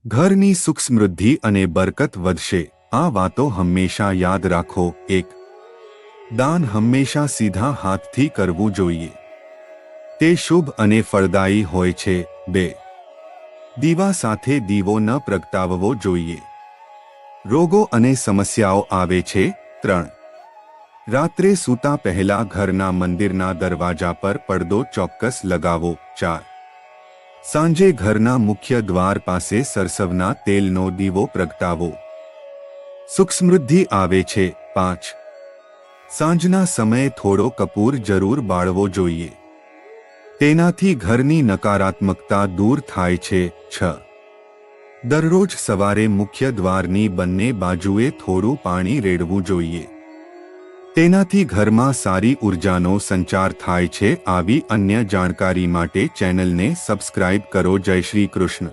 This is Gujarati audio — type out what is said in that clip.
ઘરની સુખ સમૃદ્ધિ અને બરકત વધશે। આ વાતો હંમેશા યાદ રાખો। 1. દાન હંમેશા સીધા હાથથી કરવું જોઈએ। તે શુભ અને ફળદાયી હોય છે। 2. દીવા સાથે દીવો ન પ્રગટાવવો જોઈએ। રોગો અને સમસ્યાઓ આવે છે। 3. રાત્રે સૂતા પહેલા ઘરના મંદિરના દરવાજા પર પડદો ચોક્કસ લગાવો। 4. સાંજે ઘરના મુખ્ય દ્વાર પાસે સરસવના તેલનો દીવો પ્રગટાવો। સુખ સમૃદ્ધિ આવે છે। 5. સાંજના સમયે થોડો કપૂર જરૂર બાળવો જોઈએ। તેનાથી ઘરની નકારાત્મકતા દૂર થાય છે। 6. દરરોજ સવારે મુખ્ય દ્વારની બંને બાજુએ થોડું પાણી રેડવું જોઈએ। તેનાથી ઘરમાં સારી ઉર્જાનો સંચાર થાય છે। આવી અન્ય જાણકારી માટે ચેનલને સબસ્ક્રાઇબ કરો। જય શ્રી કૃષ્ણ।